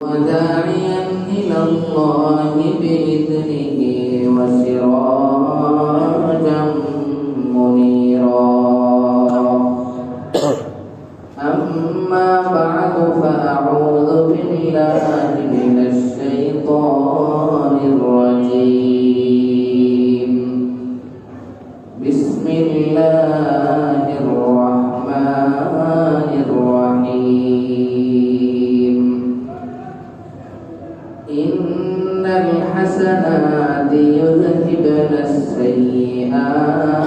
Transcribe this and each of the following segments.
وداعيا إلى الله بإذنه وسراجا منيرا. أما بعد فأعوذ بالله من الشيطان الرجيم. بسم الله الرحمن الرحيم. إن الحسنات يذهبن السيئات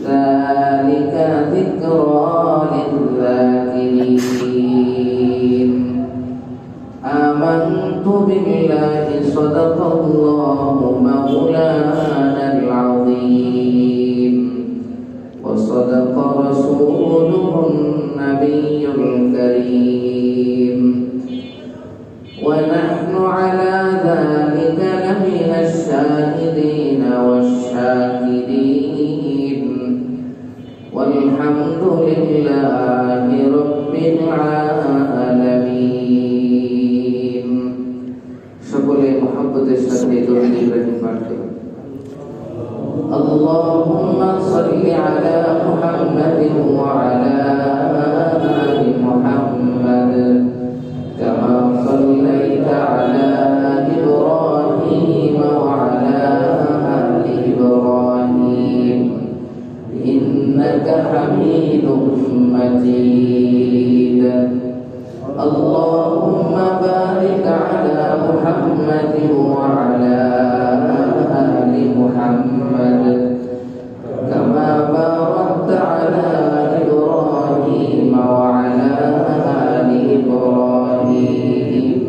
ذلك ذكرى للذاكرين. آمنت بالله صدق الله مولانا العظيم وصدق رسوله النبي الكريم ونحن على ذلك لمن الشاهدين والشاكرين والحمد لله رب العالمين. সকলে মুহাব্বতের সাথে দরুদ ইব্রাহিম পাঠ করুন। আল্লাহুম্মা সাল্লি আলা মুহাম্মাদিন ওয়া আলা আলি মুহাম্মাদ কামা সাল্লাইতা আলা ইব্রাহিম ওয়া আলা আলি ইব্রাহিম ইন্নাকা হামিদুম মাজিদ. اللهم بارك على محمد وعلى آل محمد كما باركت على إبراهيم وعلى آل إبراهيم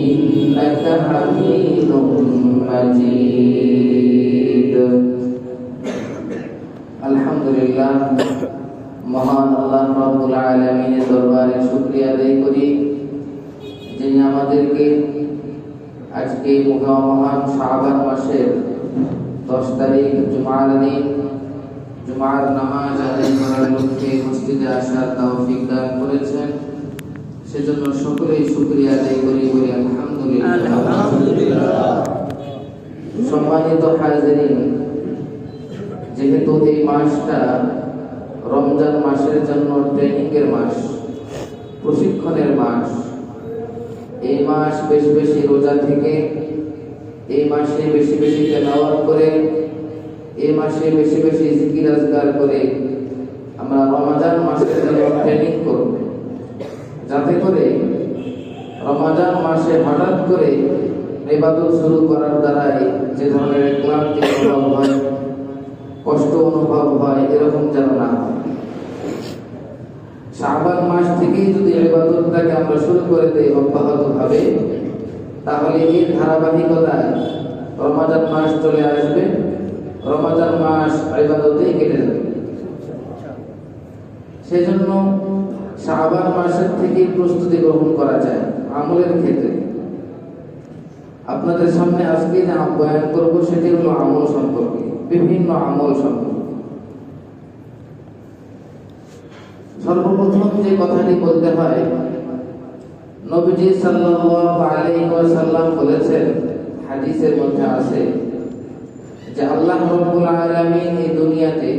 إنك حميد مجيد. الحمد لله. মহান আল্লাহ রাব্বুল আলামিনের দরবারে শুকরিয়া আদায় করি যিনি আমাদেরকে আজকে মহান শাবান মাসের 10 তারিখ জুমার দিন জুমার নামাজ আদায় করার লক্ষ্যে মসজিদে আসার তৌফিক দান করেছেন। সেজন্য সকলেই শুকরিয়া আদায় করি বলি আলহামদুলিল্লাহ। সম্মানিত হাজিরিন, যেহেতু এই মাসটা রমজান মাসের জন্য ট্রেনিং এর মাস, প্রশিক্ষণের মাস, এই মাস বেশি বেশি রোজা থেকে, এই মাসে বেশি বেশি তেলাওয়াত করে, এই মাসে বেশি বেশি জিকির আজকার করে আমরা রমজান মাসের জন্য ট্রেনিং করব, যাতে করে রমজান মাসে হঠাৎ করে ইবাদত শুরু করার দ্বারাই যে ধরনের ক্লান্তি অনুভব হয়, কষ্ট অনুভব হয়, এরকম যেন না হয়। শাবান মাস থেকেই যদি ইবাদতটাকে আমরা শুরু করে দেই অব্যাহতভাবে, তাহলে এর ধারাবাহিকতায় রমজান মাস চলে আসবে, রমজান মাস ইবাদতেই কেটে যাবে। সেজন্য শাবান মাসের থেকে প্রস্তুতি গ্রহণ করা যায় আমলের ক্ষেত্রে। আপনাদের সামনে আজকে যে বয়ান করব সেটি হলো আমল সম্পর্কে, বিভিন্ন আমল সম্পর্কে। সর্বপ্রথম যে কথাটি বলতে হয়, নবীজি সাল্লাল্লাহু আলাইহি ওয়াসাল্লাম বলেছেন, হাদিসের মধ্যে আছে যে আল্লাহ রাব্বুল আলামিন এই দুনিয়াতে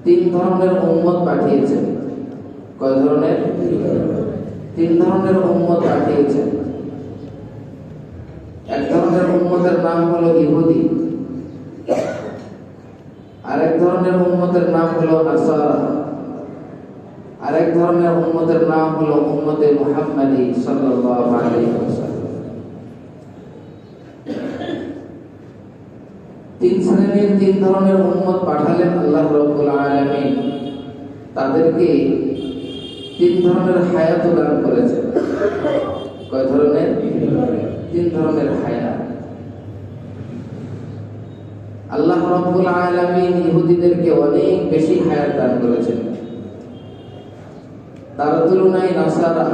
3 ধরনের উম্মত পাঠিয়েছেন। কয় ধরনের? 3 ধরনের উম্মত পাঠিয়েছেন। এক ধরনের উম্মতের নাম হলো ইহুদি, আরেক ধরনের উম্মতের নাম হলো নাসারা, আরেক ধরনের উম্মতের নাম হলো উম্মতে মুহাম্মাদি সাল্লাল্লাহু আলাইহি ওয়াসাল্লাম। 3 শ্রেণীর 3 ধরনের উম্মত পাঠালেন আল্লাহ রাব্বুল আলামিন। তাদেরকে 3 ধরনের হায়াত দান করেছেন। কয় ধরনের? 3 ধরনের হায়াত। আল্লাহ রাব্বুল আলামিন ইহুদিদেরকে অনেক বেশি হায়াত দান করেছেন। তার তুলনায় নাসারা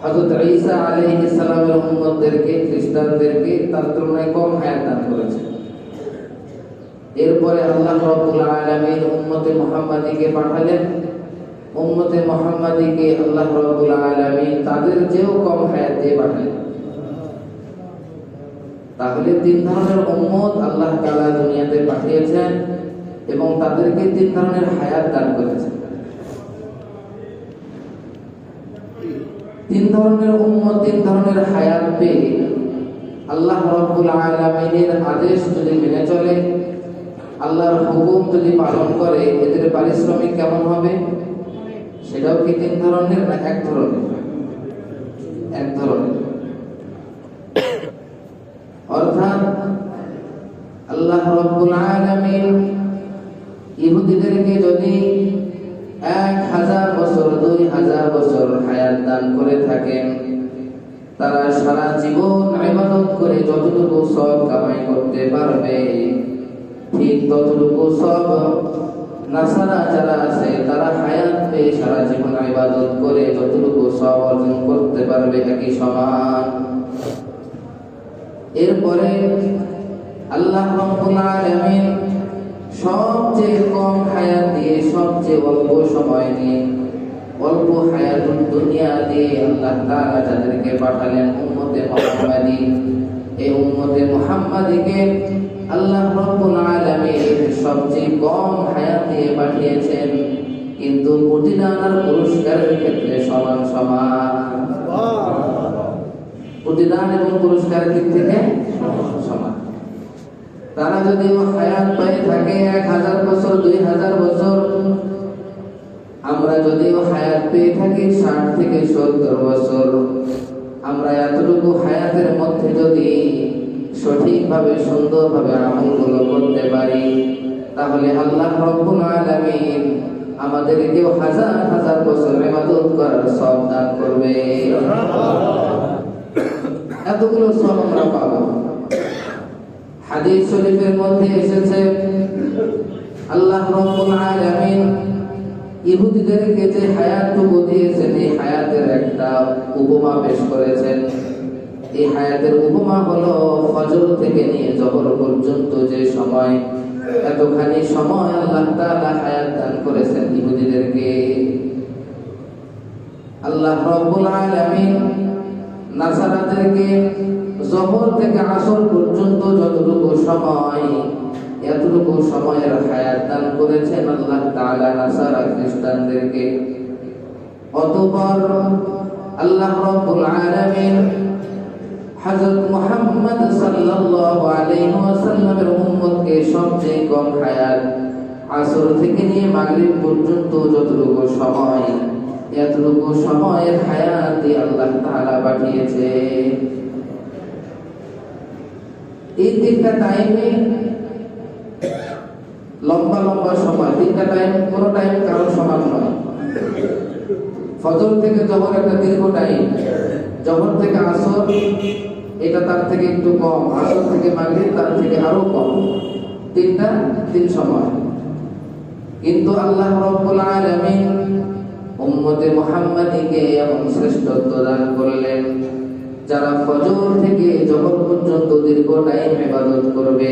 হযরত ঈসা আলাইহিস সালামের উম্মতদেরকে, খ্রিস্টানদেরকে তার তুলনায় কম হায়াত দান করেছেন। এরপরে আল্লাহ রাব্বুল আলামিন উম্মতে মুহাম্মাদীকে পাঠালেন উম্মতে মুহাম্মাদীকে আল্লাহ রাব্বুল আলামিন তাদের চেয়েও কম হায়াত দিয়ে পাঠালেন। তাহলে তিন ধরনের উম্মত আল্লাহ তাআলা দুনিয়াতে পাঠিয়েছেন এবং তাদেরকে তিন ধরনের হায়াত দান করেছেন। তিন ধরনের উম্মত তিন ধরনের হায়াত পেয়ে আল্লাহ রাব্বুল আলামিনের আদেশ যদি মেনে চলে, আল্লাহর হুকুম যদি পালন করে, এদের পারিশ্রমিক কেমন হবে? সেটাও কি তিন ধরনের না এক ধরনের? এক ধরনের। অর্থাৎ আল্লাহ রাব্বুল আলামিন ইহুদিদেরকে যদি 1000 বছর 2000 বছর হায়াত দান করে থাকেন, তারা সারা জীবন ইবাদত করে যতটুকু সওয়াব কামাই করতে পারবে, ঠিক ততটুকু সওয়াব নাসারা যারা আছে তারা হায়াত পেয়ে সারা জীবন ইবাদত করে যতটুকু সওয়াব অর্জন করতে পারবে একই সমান। এরপরে আল্লাহ রাব্বুল আলামিন সবচেয়ে কম হায়াত দিয়ে, সবচেয়ে অল্প সময় নিয়ে, অল্প হায়াতুল দুনিয়া দিয়ে আল্লাহ তাআলা তাদেরকে পাঠালেন উম্মতে মুহাম্মাদী। এই উম্মতে মুহাম্মাদীকে আল্লাহ রাব্বুল আলামিন সবচেয়ে কম হায়াত দিয়ে পাঠিয়েছেন, কিন্তু প্রতিদান আর পুরস্কারের ক্ষেত্রে সমান সমান। প্রতিদান এবং পুরস্কারের দিক থেকে সমান। তারা যদি হায়াত পেয়ে থাকে 1000 বছর 2000 বছর, আমরা যদিও হায়াত পেয়ে থাকি 60 থেকে 70 বছর, আমরা এতটুকু হায়াতের মধ্যে যদি সঠিকভাবে সুন্দরভাবে আমলগুলো করতে পারি, তাহলে আল্লাহ রাব্বুল আলামিন আমাদেরকেও 1000 বছর ইবাদত করার সওয়াব দান করবে। এতগুলো সওয়াব আমরা পাবো। হাদিস শরীফের মধ্যে এসেছে আল্লাহ রাব্বুল আলামিন ইহুদিদেরকে যে হায়াতটুকু দিয়েছেন, এই হায়াতের একটা উপমা পেশ করেছেন। এই হায়াতের উপমা হলো ফজর থেকে নিয়ে জোহর পর্যন্ত যে সময়, এতখানি সময় আল্লাহ তাআলা হায়াত দান করেছেন ইহুদিদেরকে। আল্লাহ রাব্বুল আলামিন নাসারাদেরকে জোহর থেকে আসর পর্যন্ত যতটুকু সময়, এতটুকু সময়ের হায়াত দান করেছেন আল্লাহ তাআলা নাসারা খ্রিস্টানদেরকে। অতঃপর আল্লাহ রাব্বুল আলামিন হযরত মুহাম্মদ সাল্লাল্লাহু আলাইহি ওয়াসাল্লামের উম্মতকে সবচেয়ে কম হায়াত, আসর থেকে নিয়ে মাগরিব পর্যন্ত যতটুকু সময়, এতটুকু সময়ের হায়াত দিয়ে আল্লাহ তাআলা পাঠিয়েছে। এই তিনটা টাইমে লম্বা লম্বা সময়, তিনটা টাইম, কোন টাইম কারো সমান নয়। ফজর থেকে জোহর একটা দীর্ঘ টাইম, জোহর থেকে আসর এটা তার থেকে একটু কম, আসর থেকে মাগরিব তার থেকে আরো কম। তিন সময়। কিন্তু আল্লাহ রাব্বুল আলামিন উম্মতে মুহাম্মাদীকে এমন শ্রেষ্ঠত্ব দান করলেন, যারা ফজর থেকে জোহর পর্যন্ত দীর্ঘ টাইম ইবাদত করবে,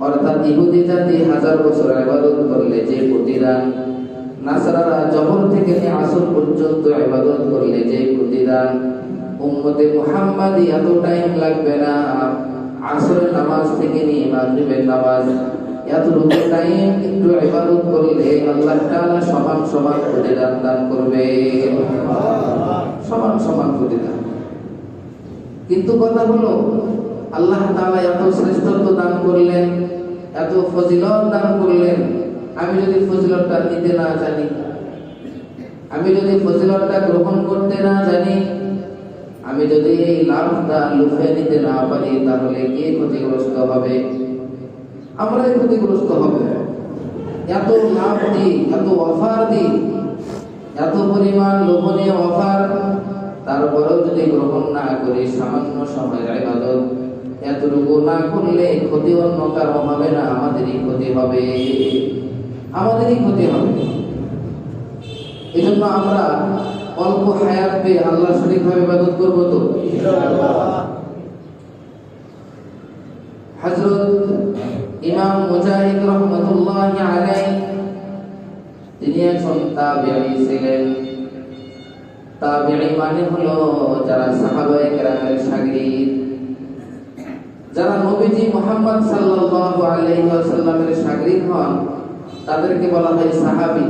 অর্থাৎ ইহুদি জাতি 1000 বছর ইবাদত করলে যে প্রতিদান, নাসারারা জোহর থেকে আসর পর্যন্ত ইবাদত করলে যে প্রতিদান, উম্মতে মুহাম্মাদী এত টাইম লাগবে না। আসরের নামাজ থেকে নিয়ে মাগরিবের নামাজ এতটুকু টাইম একটু ইবাদত করলে আল্লাহ তাআলা সমান সমান প্রতিদান দান করবে, সমান সমান প্রতিদান। কিন্তু কথা হলো আল্লাহ তাআলা এত শ্রেষ্ঠত্ব দান করলেন, এত ফজিলত দান করলেন, আমি যদি ফজিলতটা নিতে না জানি, আমি যদি ফজিলতটা গ্রহণ করতে না জানি, আমি যদি এই লাভটা লুফে নিতে না পারি, তাহলে কে ক্ষতিগ্রস্ত হবে? আমরাই ক্ষতিগ্রস্ত হব। এত লাভ দিই, এত অফার দিই, এত পরিমাণ লোভনীয় অফার, তারপরেও যদি গ্রহণ না করি, সামান্য সময়ের ইবাদত এতটুকু না করলে ক্ষতি অন্য কারো হবে না, আমাদেরই ক্ষতি হবে, আমাদেরই ক্ষতি হবে। এজন্য আমরা অল্প হায়াত পেয়ে আল্লাহ সঠিকভাবে ইবাদত করব তো হযরত ইমাম মুজাহিদ রাহমাতুল্লাহি আলাইহি তিনি একজন তাবিঈ ছিলেন। তাবিঈ মানে হলো যারা সাহাবায়ে কেরামের শাগির্দ, যারা নবীজি মুহাম্মদ সাল্লাল্লাহু আলাইহি ওয়াসাল্লামের শাগির্দ হন তাদেরকে বলা হয় সাহাবী।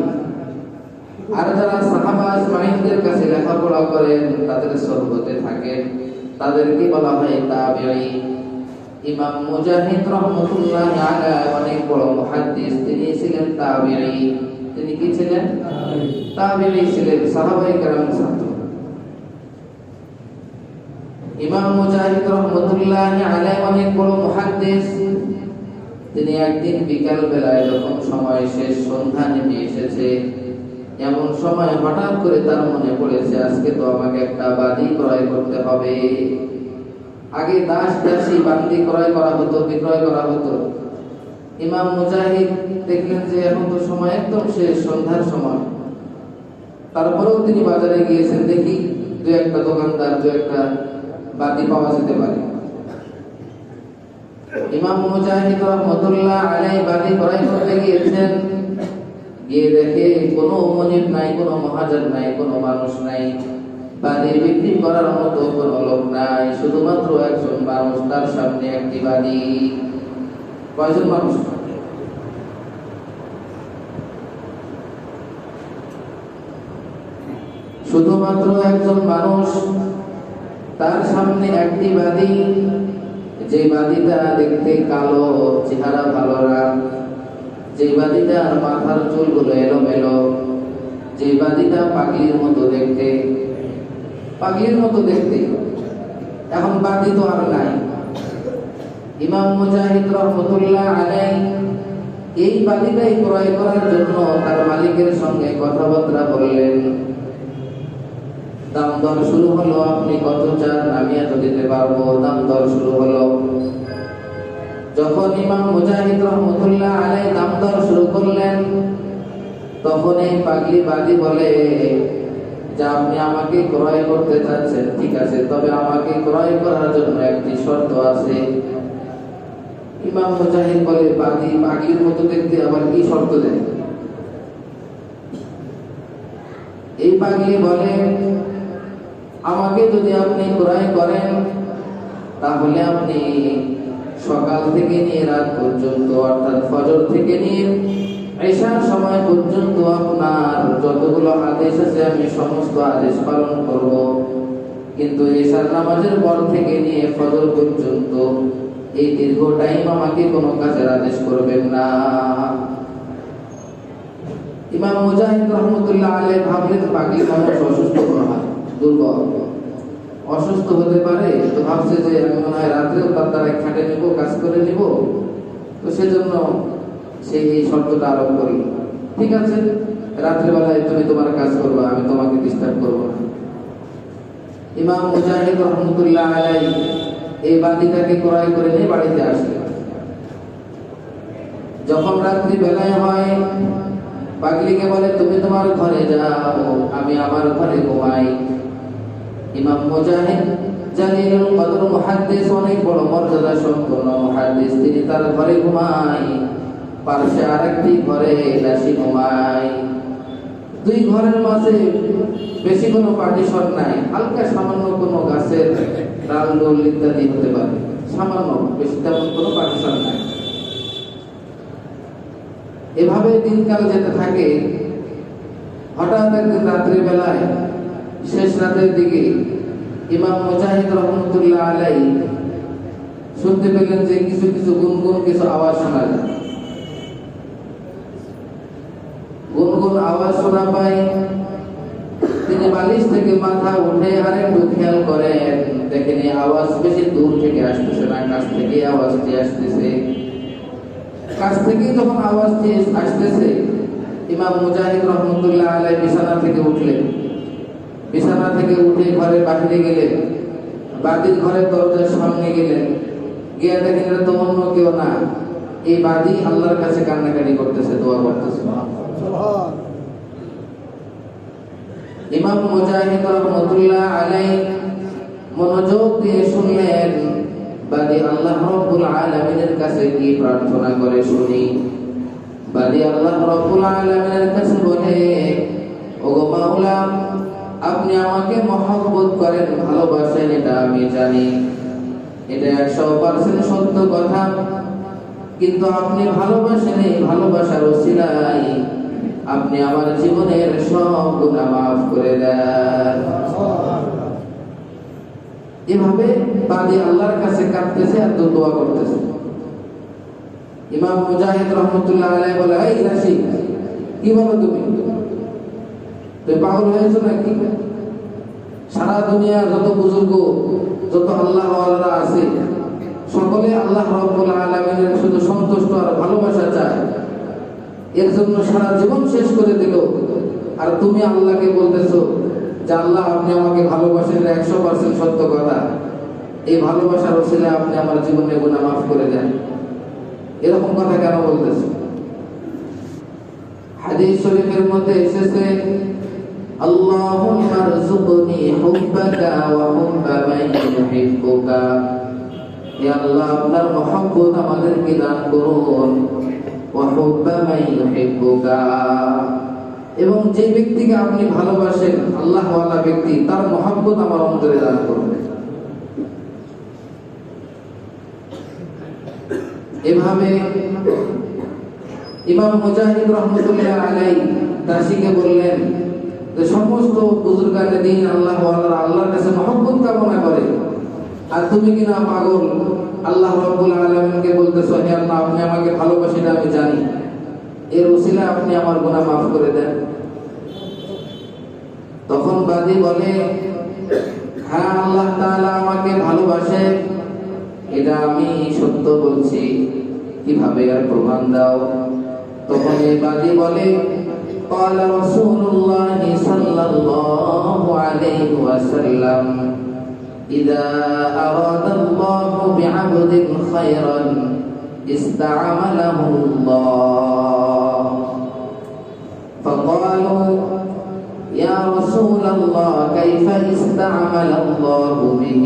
আর যারা সাহাবা আজমাইনদের কাছে লেখাপড়া করেন, তাদের সোহবতে থাকেন, তাদেরকে বলা হয় তাবিঈ। ইমাম মুজাহিদ রাহমাতুল্লাহি আলাইহি অনেক বড় মুহাদ্দিস, তিনি ছিলেন তাবিঈ। তিনি কি ছিলেন? তাবিঈ ছিলেন, সাহাবায়ে কেরামের ছাত্র। ইমাম মুজাহিদ রাহমাতুল্লাহি আলাইহি অনেক বড় মুহাদ্দিস। তিনি একদিন বিকাল বেলায় যখন সময় শেষ, সন্ধ্যা নেমে এসেছে, এমন সময় হঠাৎ করে তার মনে পড়েছে আজকে তো আমাকে একটা বাদী ক্রয় করতে হবে। আগে দাস দাসী বান্দি ক্রয় করা হতো, বিক্রয় করা হতো। ইমাম মুজাহিদ দেখলেন যে এখন তো সময় একদম শেষ, সন্ধ্যার সময়। তারপরেও তিনি বাজারে গিয়েছেন, দেখি দু একটা দোকানদার, দু একটা বাদী পাওয়া যেতে পারে। ইমাম মুজাহিদ রাহমাতুল্লাহ আলাইহি বাদী ক্রয় করতে গিয়েছেন, গিয়ে দেখে কোনো মনিব নাই, কোনো মহাজন নাই, কোনো মানুষ নাই, বাদী বিক্রি করার মতো কোনো লোক নাই, শুধুমাত্র একজন মানুষ, তার সামনে একটি বাদী। কয়জন মানুষ? শুধুমাত্র একজন মানুষ, তার সামনে একটি বাদী। যে বাদীটা দেখতে কালো, চেহারা ভালো না, যে বাদীটার মাথার চুলগুলো এলোমেলো, যে বাদীটা পাগলির মতো দেখতে, পাগলির মতো দেখতে। এখন বাদী তো আর নাই। ইমাম মুজাহিদ রাহমাতুল্লাহ আলাইহি এই বাদীটাই ক্রয় করার জন্য তার মালিকের সঙ্গে কথাবার্তা বললেন। দাম দর শুরু হলো, আপনি কত চান? আমি এত দিতে পারবো। দাম দর শুরু হলো। যখন ইমাম মুজাহিদ রাহমাতুল্লাহ আলাইহি দাম দর শুরু করলেন, তখন এই পাগলি বাদী বলে যে আপনি আমাকে ক্রয় করতে চাচ্ছেন, ঠিক আছে, তবে আমাকে ক্রয় করার জন্য একটি শর্ত আছে। ইমাম মুজাহিদ বলে, বাদী পাগলির মতো দেখতে আবার কি শর্ত দেয়? এই পাগলি বলে, আমাকে যদি আপনি ক্রয় করেন তাহলে আপনি সকাল থেকে নিয়ে রাত পর্যন্ত, অর্থাৎ ফজর থেকে নিয়ে ঈশার সময় পর্যন্ত আপনার যতগুলো আদেশ আছে আমি সমস্ত আদেশ পালন করব, কিন্তু ঈশার নামাজের পর থেকে নিয়ে ফজর পর্যন্ত এই দীর্ঘ টাইম আমাকে কোনো কাজের আদেশ করবেন না। ইমাম মুজাহিদ রাহমাতুল্লাহ আলাইহি ভাবলেন পাগলি মানুষ, অসুস্থ মনে হয়, দুর্বল, অসুস্থ হতে পারে। তো ভাবছে যে আমি মনে হয় রাত্রেও তার দ্বারা খাটে নিব, কাজ করে নিব, তো সেজন্য সে এই শর্তটা আরোপ করল। ঠিক আছে, রাত্রেবেলায় তুমি তোমার কাজ করবে, আমি তোমাকে ডিস্টার্ব করব না। ইমাম মুজাহিদ রাহমাতুল্লাহ আলাইহি এই বাদীটাকে ক্রয় করে নিয়ে বাড়িতে আসলেন। যখন রাত্রি বেলায় হয়, পাগলিকে বলে তুমি তোমার ঘরে যাও, আমি আমার ঘরে ঘুমাই। ইমাম মুজাহিদ জালিলুল কদর মুহাদ্দিস, অনেক বড় মর্যাদা সম্পন্ন মুহাদ্দিস, তিনি তার ঘরে ঘুমায়। পাশে আরেকটি ঘরে দাসী ঘুমায়। দুই ঘরের মাঝে বেশি কোনো পার্টিশন নাই, হালকা সামান্য কোনো গাছের ডাল ডোল ইত্যাদি হতে পারে, সামান্য, বেশি তেমন কোনো পার্টিশন নাই। এভাবে দিনকাল যেতে থাকে। হঠাৎ একদিন রাত্রি বেলায়, শেষ রাতের দিকে, ইমাম মুজাহিদ রাহমাতুল্লাহ আলাইহি শুনতে পেলেন যে কিছু কিছু গুনগুন কিছু আওয়াজ শোনা যায়। গুনগুন আওয়াজ শোনা পায়, তিনি বালিশ থেকে মাথা উঠে আরেকটু খেয়াল করেন, দেখেন এই আওয়াজ বেশি দূর থেকে আসতেছে না, কাছ থেকে আওয়াজটি আসতেছে। কাছ থেকে যখন আওয়াজটি আসতেছে, ইমাম মুজাহিদ রাহমাতুল্লাহ আলাইহি বিছানা থেকে উঠলেন। বিছানা থেকে উঠে ঘরে বাহিরে গেলেন, বাদীর ঘরের দরজার সামনে গেলেন, গিয়ে দেখেন এটা তো অন্য কেউ না, এই বাদী আল্লাহর কাছে কান্নাকাটি করতেছে, দোয়া করতেছে। ইমাম মুজাহিদ রাহমাতুল্লাহ আলাইহি মনোযোগ দিয়ে শুনলেন, বাদী আল্লাহ রাব্বুল আলামিনের কাছে কি প্রার্থনা করে শুনি। বাদি আল্লাহ রাব্বুল আলামিনের কাছে বলে, ওগো মাওলা, আপনি আমাকে মহব্বত করেন, ভালোবাসেন, এটা আমি জানি, এটা 100% সত্য কথা। কিন্তু আপনি ভালোবাসেন, এই ভালোবাসার ওসিলায় আপনি আমার জীবনের সব গুনাহ মাফ করে দেন। এভাবে বাদী আল্লাহর কাছে কাঁদতেছে আর দোয়া করতেছে। ইমাম মুজাহিদ রহমতুল্লাহ আলাইহি বলে, এই রাশিদ, কি বলো তুমি পাগল হয়েছো নাকি? সারা দুনিয়ার যত বুজুর্গ, যত আল্লাহ ওয়ালারা আছে, সকলে আল্লাহ রাব্বুল আলামিনের শুধু সন্তুষ্ট আর ভালোবাসা চায়, এর জন্য সারা জীবন শেষ করে দিল। আর তুমি আল্লাহকে বলতেছো যে আল্লাহ, আপনি আমাকে ভালোবাসেন, 100% সত্য কথা, এই ভালোবাসার ওসিলায় আপনি আমার জীবনে গুনাহ মাফ করে দেন। এরকম কথা কেন বলতেছো? হাদিস শরীফের মধ্যে এসেছে, আল্লাহুম্মা রযুকনি হুব্বাকা ওয়া হুব্বা মান ইউহিব্বুকা। হে আল্লাহ, আপনার মহব্বত আমাদেরকে দান করুন, ওয়া হুব্বা মান ইউহিব্বুকা, এবং যে ব্যক্তিকে আপনি ভালোবাসেন, আল্লাহ ওয়ালা ব্যক্তি, তার মহব্বত আমার অন্তরে দান করুন। এভাবে ইমাম মুজাহিদ রহমতুল্লাহ আলাইহি দাসীকে বললেন যে সমস্ত বুজুর্গানে দিন আল্লাহ ওয়ালারা আল্লাহর কাছে মহব্বত কামনা করে, আর তুমি কিনা পাগল, আল্লাহ রাব্বুল আলামিনকে বলতেছো, হে আল্লাহ, আপনি আমাকে ভালোবাসেন, আমি জানি, এর ওসিলায় আপনি আমার গুনাহ মাফ করে দেন। তখন বাদী বলে, হ্যাঁ, আল্লাহ তাআলা আমাকে ভালোবাসে, এটা আমি সত্য বলছি, কিভাবে আর প্রমাণ দাও? তখন এই বাদী বলে, قال رسول الله صلى الله عليه وسلم إذا أراد الله بعبد خيرا استعمله الله فقالوا يا رسول الله كيف استعمل الله به؟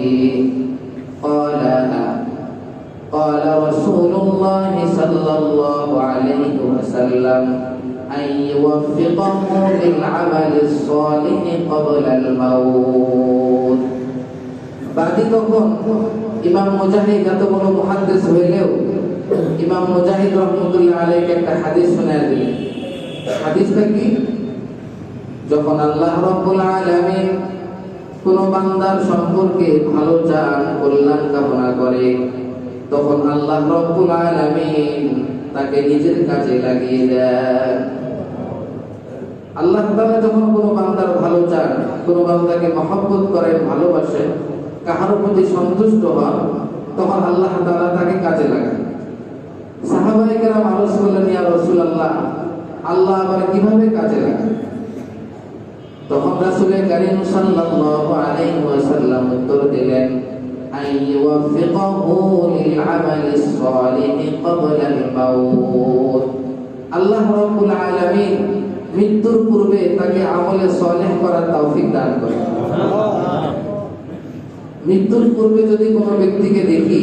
قال رسول الله صلى الله عليه وسلم أن يوفقه للعمل الصالح قبل الموت। বাদী তখন ইমাম মুজাহিদ এত বড় মুহাদ্দিস হইলেও ইমাম মুজাহিদ রহমতুল্লাহ আলাইহি একটা হাদিস শোনায় দিলেন। হাদিসটা কি? যখন আল্লাহ রাব্বুল আলামিন কোন বান্দার সম্পর্কে ভালো চান, কল্যাণ কামনা করে, তখন আল্লাহ রাব্বুল আলামিন তাকে নিজের কাজে লাগিয়ে দেন। আল্লাহ তাআলা যখন কোনো বান্দার ভালো চান, কোনো বান্দাকে মহব্বত করেন, ভালোবাসেন, কাহার প্রতি সন্তুষ্ট হন, তখন আল্লাহ তাআলা তাকে কাজে লাগান। সাহাবায়ে কেরাম আরজ করলেন, ইয়া রাসূলুল্লাহ, আল্লাহ আবার কিভাবে কাজে লাগান? তখন রাসূল কারীম সাল্লাল্লাহু আলাইহি ওয়াসাল্লাম উত্তর দিলেন, আইয়ুওয়াফিকাহু লিল আমালিস সালিহি ক্বাবলাল মাউত। আল্লাহ রাব্বুল আলামিন মৃত্যুর পূর্বে তাকে আমলে সালেহ করার তৌফিক দান করেন। মৃত্যুর পূর্বে যদি কোনো ব্যক্তিকে দেখি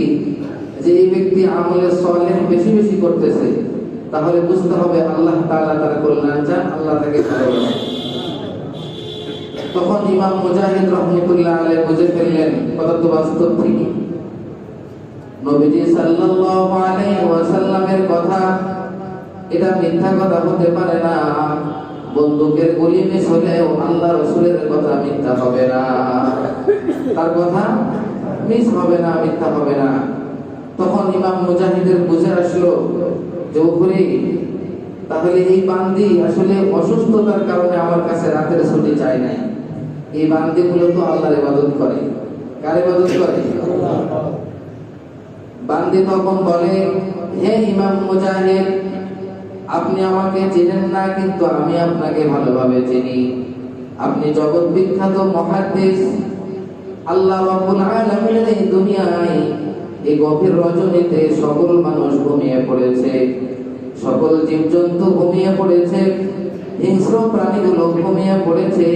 যে এই ব্যক্তি আমলে সালেহ বেশি বেশি করতেছে, তাহলে বুঝতে হবে আল্লাহ তাআলা তার কল্যাণ চান, আল্লাহ তাকে ভালোবাসেন। তখন ইমাম মুজাহিদ রহমতুল্লাহ আলাইহি বুঝে ফেললেন কথা তো বাস্তব ঠিকই। নবীজি সাল্লাল্লাহু আলাইহি ওয়াসাল্লামের কথা এটা মিথ্যা কথা হতে পারে না। বন্দুকের গুলি মিস হলেও আল্লাহ রাসূলের কথা মিথ্যা হবে না, তার কথা মিস হবে না, মিথ্যা হবে না। তখন ইমাম মুজাহিদের বুঝে আসলো যে ওপরে তাহলে এই বান্দি আসলে অসুস্থতার কারণে আমার কাছে রাতের ছুটি চায় নাই। এই বান্দিগুলো তো আল্লাহর ইবাদত করে। কার ইবাদত করে? বান্দি তখন বলে, হে ইমাম মুজাহিদ, আপনি আমাকে চেনেন না, কিন্তু আমি আপনাকে ভালোভাবে চিনি। আপনি জগৎ বিখ্যাত মুহাদ্দিস। আল্লাহ রাব্বুল আলামিনের এই দুনিয়ায় এই গভীর রজনীতে সকল মানুষ ঘুমিয়ে পড়েছে, সকল জীবজন্তু ঘুমিয়ে পড়েছে, হিংস্র প্রাণীগুলো ঘুমিয়ে পড়েছে,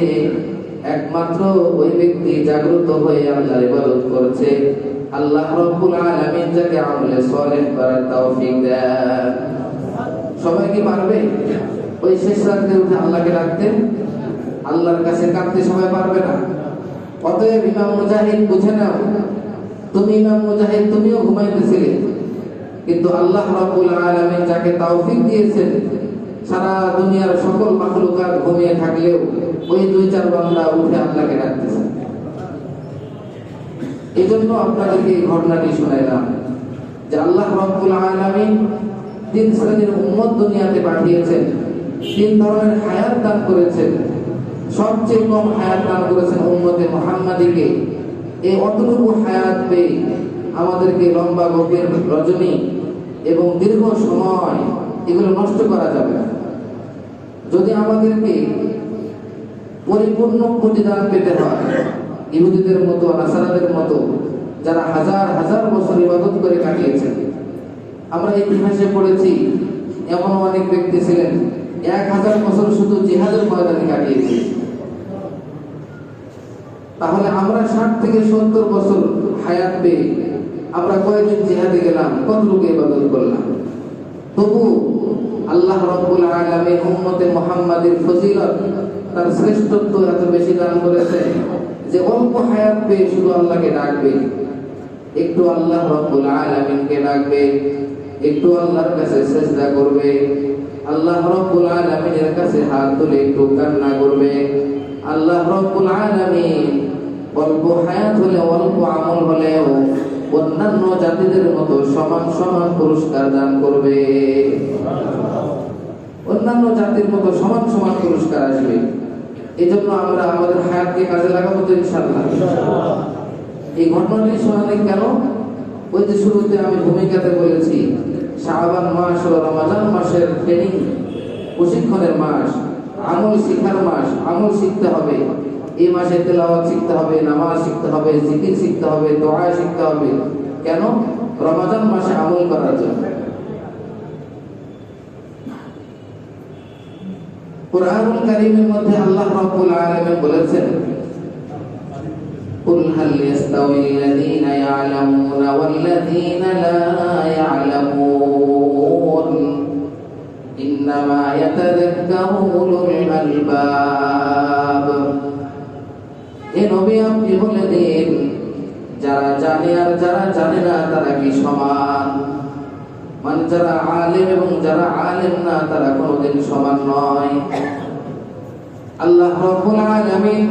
একমাত্র ওই ব্যক্তি জাগ্রত হয়ে আল্লাহর ইবাদত করছে। আল্লাহ রাব্বুল আলামিন যাকে আমলে সালেহ করার তৌফিক দেন। সবাই কি পারবে ওই শেষ রাতে উঠে আল্লাহকে ডাকতে? আল্লাহর কাছে কাঁদতে সবাই পারবে না। অতএব ইমাম মুজাহিদ বুঝে নাও, তুমি ইমাম মুজাহিদ তুমিও ঘুমাইতেছিলে, কিন্তু আল্লাহ রাব্বুল আলামিন যাকে তৌফিক দিয়েছেন সারা দুনিয়ার সকল মাখলুকাত ঘুমিয়ে থাকলেও ওই দুই চার বান্দা উঠে আল্লাহকে ডাকতেছে। এই জন্য আপনাদেরকে এই ঘটনাটি শোনাইলাম যে আল্লাহ রাব্বুল আলামিন 3 শ্রেণীর উম্মত দুনিয়াতে পাঠিয়েছেন, 3 ধরনের হায়াত দান করেছেন। সবচেয়ে কম হায়াত দান করেছেন উম্মতে মুহাম্মাদীকে। এই অতটুকু হায়াত পেয়ে আমাদেরকে লম্বা গভীর রজনী এবং দীর্ঘ সময় এগুলো নষ্ট করা যাবে না। যদি আমাদেরকে পরিপূর্ণ প্রতিদান পেতে হয় ইহুদিদের মতো, নাসারাদের মতো যারা হাজার হাজার বছর ইবাদত করে কাটিয়েছেন, আমরা ইতিহাসে পড়েছি এমন অনেক ব্যক্তি ছিলেন 1000 বছর শুধু জিহাদের ময়দানে কাটিয়েছে। তাহলে আমরা 60 থেকে 70 বছর হায়াত পেয়ে আমরা কয়েকদিন জিহাদে গেলাম, কত লোক ইবাদত করলাম, তবু আল্লাহ রাব্বুল আলামিন উম্মতে মুহাম্মাদের ফজিলত, তার শ্রেষ্ঠত্ব এত বেশি দান করেছে যে অল্প হায়াত পেয়ে শুধু আল্লাহকে ডাকবে, একটু আল্লাহ রাব্বুল আলামিনকে ডাকবে, একটু আল্লাহর কাছে সিজদা করবে, আল্লাহ রাব্বুল আলামিনের কাছে হাত তুলে একটু কান্না করবে। আল্লাহ রাব্বুল আলামিন অল্প হায়াত হলে, অল্প আমল হলেও অন্যান্য জাতিদের মতো সমান সমান পুরস্কার দান করবে। অন্যান্য জাতির মতো সমান সমান পুরস্কার আসবে। এই জন্য আমরা আমাদের হায়াতকে কাজে লাগাবো তো ইনশাআল্লাহ। এই ঘটনাটি শোনালে কেন? ওই যে শুরুতে আমি ভূমিকাতে বলেছি শাবান মাস ও রমজান মাসের ট্রেনিং, প্রশিক্ষণের মাস, আমল শিখার মাস। আমল শিখতে হবে, এই মাসে তেলাওয়াত শিখতে হবে, নামাজ শিখতে হবে, জিকির শিখতে হবে, দোয়া শিখতে হবে। কেন? রমজান মাসে আমল করার জন্য। কুরআনুল কারীমের মধ্যে আল্লাহ রাব্বুল আলামিন বলেছেন, কুল হাল ইয়াস্তাউইল্লাযীনা ইয়া'লামুনা ওয়াল্লাযীনা লা ইয়া'লামুন ইন্নামা ইয়াতাযাক্কারু উলুল আলবাব। হে নবী, আপনি বলে দিন, যারা জানে আর যারা জানে না তারা কি সমান? মানে যারা আলেম এবং যারা আলেম না তারা কোনোদিন সমান নয়। আল্লাহ রাব্বুল আলামিন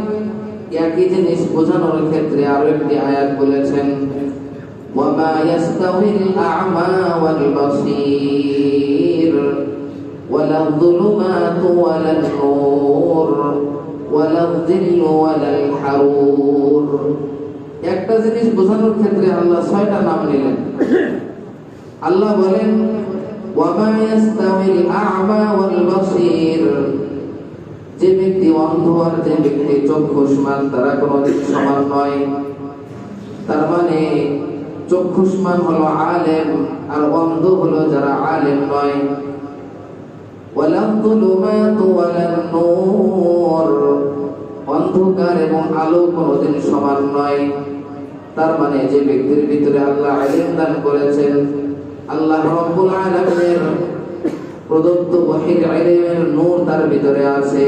একই জিনিস বোঝানোর ক্ষেত্রে আরো একটি আয়াত বলেছেন, ওয়ামা ইয়াস্তাউিল আ'মা ওয়াল বাসীর ওয়ালা যুলুমাতু ওয়ালান নূর ওয়ালা যিল্লু ওয়ালাল হারুর। একটা জিনিস বোঝানোর ক্ষেত্রে আল্লাহ 6টা নাম নিলেন। আল্লাহ বলেন, ওয়ামা ইয়াস্তাউিল আ'মা ওয়াল বাসীর, যে ব্যক্তি অন্ধ আর যে ব্যক্তি চক্ষুষ্মান তারা কোনোদিন সমান নয়। তার মানে চক্ষুষ্মান হলো আলেম আর অন্ধ হলো যারা আলেম নয়। ওয়ালা যুলুমাতু ওয়ালান নূর, অন্ধকার এবং আলো কোনোদিন সমান নয়। তার মানে যে ব্যক্তির ভিতরে আল্লাহ ইলম দান করেছেন, আল্লাহ রাব্বুল আলামিনের প্রদত্ত ওহীর ইলমের নূর তার ভিতরে আছে,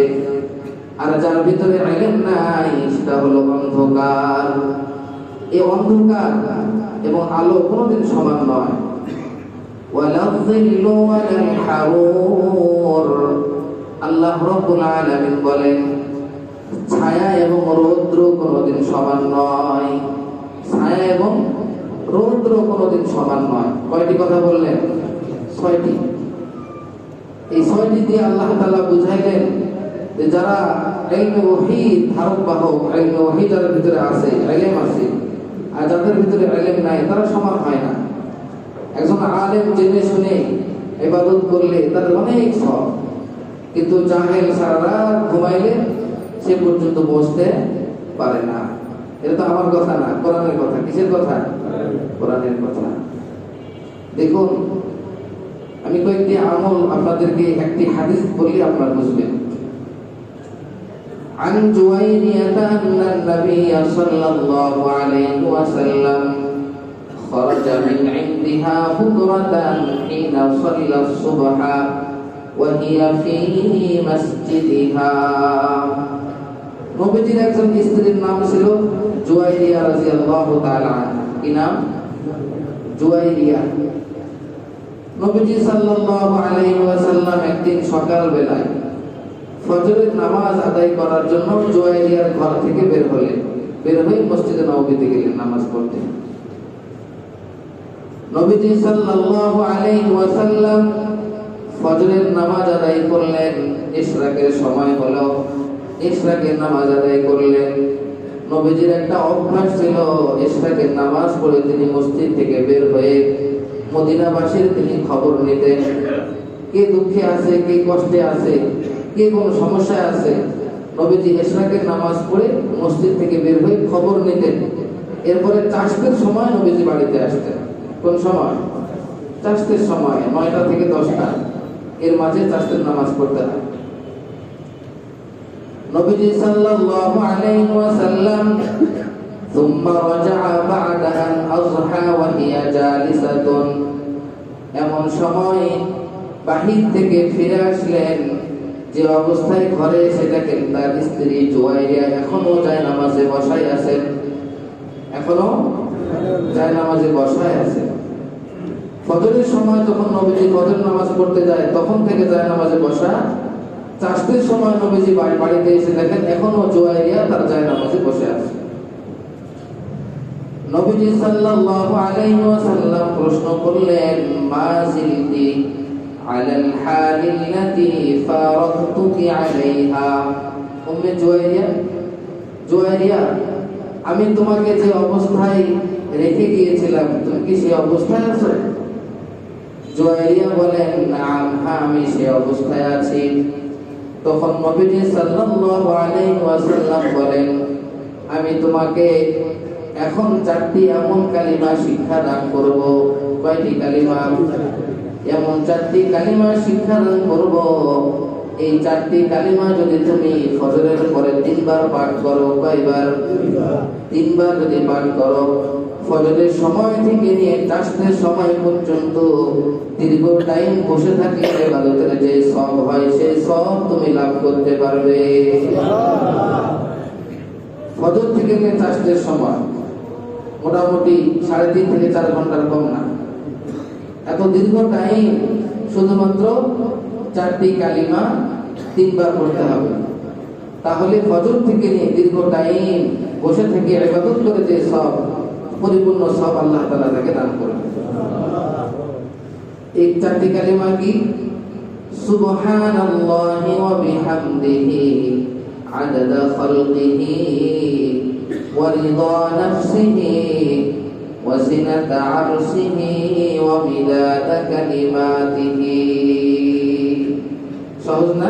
আর যার ভিতরে ইলম নাই সেটা হলো অন্ধকার। এই অন্ধকার এবং আলো কোনোদিন সমান নয়। ওয়ালা যিল্লু ওয়ালাল হারুর, আল্লাহ রাব্বুল আলামিন বলেন, ছায়া এবং রৌদ্র কোনোদিন সমান নয়। ছায়া এবং রৌদ্র কোনোদিন সমান নয়। কয়টি কথা বললেন? 6টি। এই 6টি দিয়ে আল্লাহ তাআলা বুঝাইলেন যে যারা ইলমে ওহী ধারক বাহক, ইলমে ওহী যাদের ভিতরে আছে, ইলম আছে, আর যাদের ভিতরে ইলম নাই তারা সমান হয় না। একজন আলেম জেনে শুনে ইবাদত করলে তার অনেক সওয়াব, কিন্তু জাহেল সারা রাত ঘুমাইলে সে পর্যন্ত বসতে পারে না। এটা তো আমার কথা না, কোরআনের কথা। কিসের কথা? কোরআনের কথা। দেখুন, আমি কয়েকটি আমল আপনাদেরকে একটি হাদিস বললে আপনারা বুঝবেন। عن جويرية أن النبي صلى الله عليه وسلم خرج من عندها بكرة حين صلى الصبح وهي في مسجدها নবীজির একজন স্ত্রীর নাম ছিল জুয়াইরিয়া রাদিয়াল্লাহু তাআলা আনহা। কি নাম? জুয়াইরিয়া। নবীজি সাল্লাল্লাহু আলাইহি ওয়াসাল্লাম একদিন সকাল বেলায় ফজরের নামাজ আদায় করার জন্য জুয়াইরিয়ার ঘর থেকে বের হয়ে মসজিদে নববীতে গেলেন নামাজ পড়তে। নবীজি সাল্লাল্লাহু আলাইহি ওয়াসাল্লাম ফজরের নামাজ আদায় করলেন। ইশরাকের সময় হলো, ইশরাকের নামাজ আদায় করলেন। নবীজির একটা অভ্যাস ছিল, ইশরাকের নামাজ পড়ে তিনি মসজিদ থেকে বের হয়ে মদিনাবাসীর তিনি খবর নিতেন। কে দুঃখে আছে, কে কষ্টে আছে, কে কোনো সমস্যায় আছে, নবীজি ইশরাকের নামাজ পড়ে মসজিদ থেকে বের হয়ে খবর নিতেন। এরপরে চাষতের সময় নবীজি বাড়িতে আসতেন। কোন সময়? চাষতের সময় 9টা থেকে 10টা, এর মাঝে চাষতের নামাজ পড়তে হয়। নবীজি সাল্লাল্লাহু আলাইহি ওয়াসাল্লাম ثم رجع بعد أن أضحى وهي جالسة এমন সময় বাহির থেকে ফিরে আসলেন, যে অবস্থায় ঘরে এসে দেখেন তার স্ত্রী জুয়াইরিয়া এখনো জায়নামাজে বসায় আছেন। এখনো জায়নামাজে বসায় আছেন। ফজরের সময় যখন নবীজি ফজর নামাজ পড়তে যায় তখন থেকে জায়নামাজে বসা। চাষতের সময় নবীজি বাড়িতে এসে দেখেন এখনো জুয়াইরিয়া তার জায়নামাজে বসে আছে। নবীজি সাল্লাল্লাহু আলাইহি ওয়াসাল্লাম প্রশ্ন করলেন, মা জিলতি আলাল হালিল্লাতি ফারাদতুকি আলাইহা। উম্মে জুয়াইরিয়া, আমি তোমাকে যে অবস্থায় রেখে গিয়েছিলাম তুমি কি সেই অবস্থায় আছো? জুয়াইরিয়া বলেন, নাম, হ্যাঁ আমি সেই অবস্থায় আছি। তখন নবীজি সাল্লাল্লাহু আলাইহি ওয়াসাল্লাম বলেন, আমি তোমাকে এখন 4টি এমন কালিমা শিক্ষা দান করব। কয়টি কালিমা? এমন 4টি কালিমা শিক্ষা দান করব। এই 4টি কালিমা যদি তুমি ফজরের পরে 3 বার পাঠ করো, কয়বার? 3 বার যদি পাঠ করো, ফজরের সময় থেকে নিয়ে চাষতের সময় পর্যন্ত দীর্ঘ টাইম বসে থাকলে ইবাদতের যে সওয়াব হয় সেই সওয়াব তুমি লাভ করতে পারবে। ফজর থেকে নিয়ে চাষতের সময় মোটামুটি 3.5 থেকে 4 ঘন্টার কম না। এত দীর্ঘ টাইম শুধুমাত্র 4টি কালিমা 3 বার পড়তে হবে। তাহলে ফজর থেকে নিয়ে দীর্ঘ টাইম বসে থেকে ইবাদত করে যে সব পরিপূর্ণ সব আল্লাহ তাআলা তাকে দান করবে। এই 4টি কালিমা কি? সুবহানাল্লাহি ওয়া বিহামদিহি আদাদা খালকিহি ওয়া রিদা নাফসিহি ওয়া জিনাতা আরশিহি ওয়া মিদাদা কালিমাতিহি। সহজ না?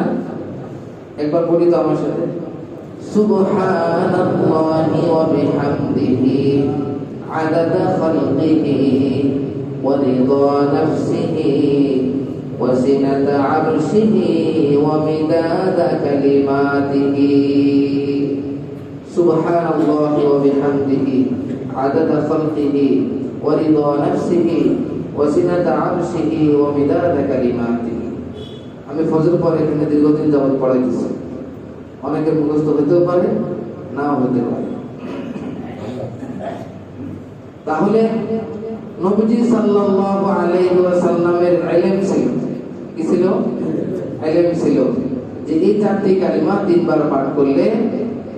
একবার পড়ি তো আমার সাথে। সুবহানাল্লাহি ওয়া বিহামদিহি আদাদা খালকিহি ওয়া রিদা নাফসিহি ওয়া জিনাতা আরশিহি ওয়া মিদাদা কালিমাতিহি। সুবহানাল্লাহি ওয়া বিহামদিহি আদাদা খালকিহি ওয়া রিদা নাফসিহি ওয়া জিনাতা আরশিহি ওয়া মিদাদা কালিমাতিহি। আমি ফজর পরে এখানে দীর্ঘদিন যাবত পড়াইতেছি। অনেকের মুখস্থ হতেও পারে, নাও হতে পারে। তাহলে নবীজি সাল্লাল্লাহু আলাইহি ওয়াসাল্লামের ইলম ছিল, কি ছিল? ইলম ছিল যে এই 4টি কালিমা 3 বার পাঠ করলে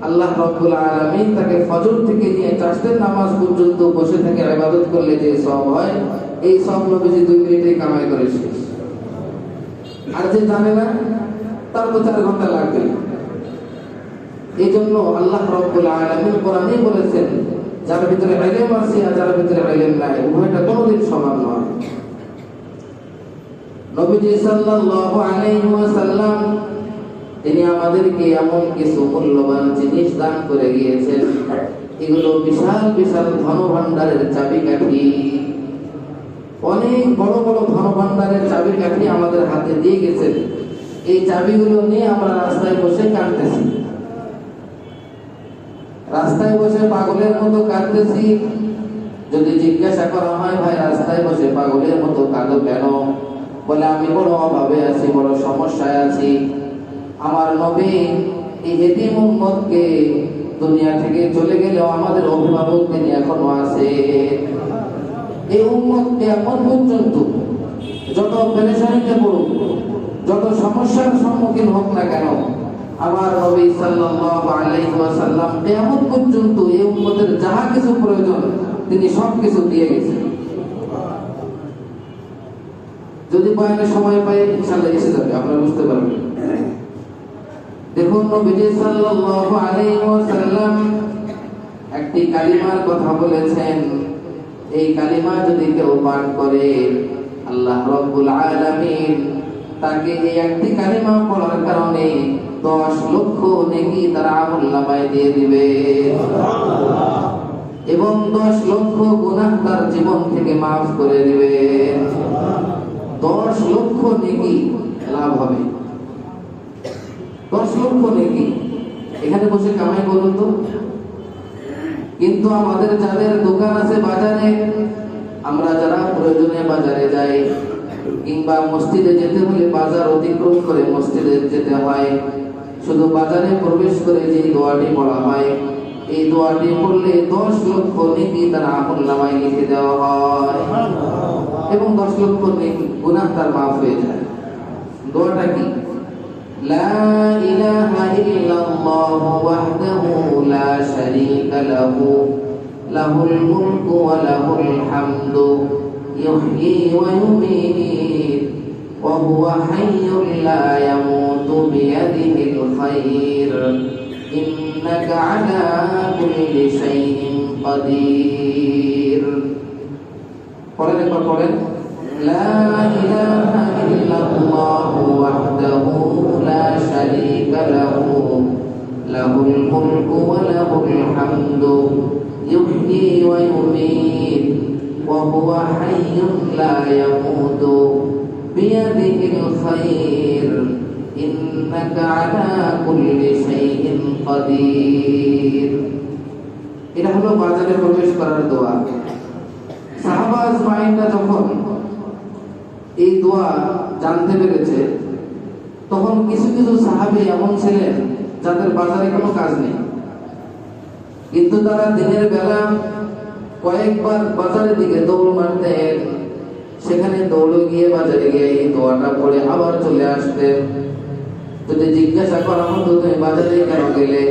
আল্লাহ রাব্বুল আলামিন তাকে ফজর থেকে নিয়ে চাষতের নামাজ পর্যন্ত বসে থেকে ইবাদত করলে যে সওয়াব হয়, এই সওয়াব নবীজি 2 মিনিটে কামাই করে শেষ। আর যে জানে না তার তো 4 ঘন্টা লাগবে। এই জন্য আল্লাহ রাব্বুল আলামিন কোরআনে বলেছেন, যার ভিতরে ইলম আছে আর যার ভিতরে ইলম নাই, উভয়টা কোনোদিন সমান নয়। নবীজি সাল্লাল্লাহু আলাইহি ওয়াসাল্লাম তিনি আমাদেরকে এমন কিছু মূল্যবান জিনিস দান করে গিয়েছেন, এগুলো বিশাল বিশাল ধনভাণ্ডারের চাবিকাঠি। অনেক বড় বড় ধনভাণ্ডারের চাবিকাঠি আমাদের হাতে দিয়ে গেছেন। এই চাবিগুলো নিয়ে আমরা রাস্তায় বসে কাঁদতেছি, রাস্তায় বসে পাগলের মতো কাঁদতেছি। যদি জিজ্ঞাসা করা হয়, ভাই রাস্তায় বসে পাগলের মতো কাঁদো কেন? বলে আমি বড় অভাবে আছি, বড় সমস্যায় আছি। আমার নবী এই এতিম উম্মতকে দুনিয়া থেকে চলে গেলেও আমাদের অভিভাবক তিনি এখনো আছে। এই উম্মত কিয়ামত পর্যন্ত যত পেরেশানিতে পড়ুক, যত সমস্যার সম্মুখীন হোক না কেন, আমার নবী সাল্লাল্লাহু আলাইহি ওয়াসাল্লাম কিয়ামত পর্যন্ত এই উম্মতের যাহা কিছু প্রয়োজন তিনি সব কিছু দিয়ে গেছেন। যদি বয়ানের সময় পাই ইনশাআল্লাহ এসে যাবে, আপনারা বুঝতে পারবেন। দেখুন নবীজি সাল্লাল্লাহু আলাইহি ওয়াসাল্লাম একটি কালিমার কথা বলেছেন। এই কালিমা যদি কেউ পাঠ করে আল্লাহ রাব্বুল আলামিন তাকে এই একটি কালিমা পড়ার কারণে 10 লক্ষ নেকি তার আমলনামায় দিয়ে দিবে এবং 10 লক্ষ গুনাহ তার জীবন থেকে মাফ করে দিবে। 10 লক্ষ নেকি লাভ হবে। 10 লক্ষ নেকি এখানে বসে কামাই করুন তো। কিন্তু আমাদের যাদের দোকান আছে বাজারে, আমরা যারা প্রয়োজনে বাজারে যাই কিংবা মসজিদে যেতে হলে বাজার অতিক্রম করে মসজিদে যেতে হয়, শুধু বাজারে প্রবেশ করে যে দোয়াটি পড়া হয়, এই দোয়াটি পড়লে 10 লক্ষ নেকি তার আমলনামায় লিখে দেওয়া হয় এবং 10 লক্ষ নেকি গুনাহ তার মাফ হয়ে যায়। দোয়াটা কি? লা ইলাহা ইল্লাল্লাহু ওয়াহদাহু লা শারীকা লাহু লাহুল মুলকু ওয়া লাহুল হামদু ইহয়ী ওয়া ইউমীত ওয়া হুয়া হাইয়্যুন লা ইয়ামুতু বিয়াদিহিল খায়র ইন্নাকা আলা কুল্লি শাইইন কাদির। পড়েন একবার পড়েন। লা ইলাহা ইল্লাল্লাহু ওয়াহদাহু লা শারীকা লাহু লাহুল মুলকু ওয়া লাহুল হামদু ইহয়ী ওয়া ইউমীত ওয়া হুয়া হাইয়্যুন লা ইয়ামুতু বিয়াদিহিল খায়র ইন্নাকা আলা কুল্লি শাইইন কাদির। এটা হলো বাজারে প্রবেশ করার দোয়া। সাহাবা আজমাইনরা যখন এই দোয়া জানতে পেরেছে, তখন কিছু কিছু সাহাবী এমন ছিলেন যাদের বাজারে কোনো কাজ নেই, কিন্তু তারা দিনের বেলা কয়েকবার বাজারের দিকে দৌড় মারতেন। সেখানে দৌড়ে গিয়ে বাজারে গিয়ে এই দোয়াটা পড়ে আবার চলে আসতেন। যদি জিজ্ঞাসা করা হতো তুমি বাজারে কেন গেলে,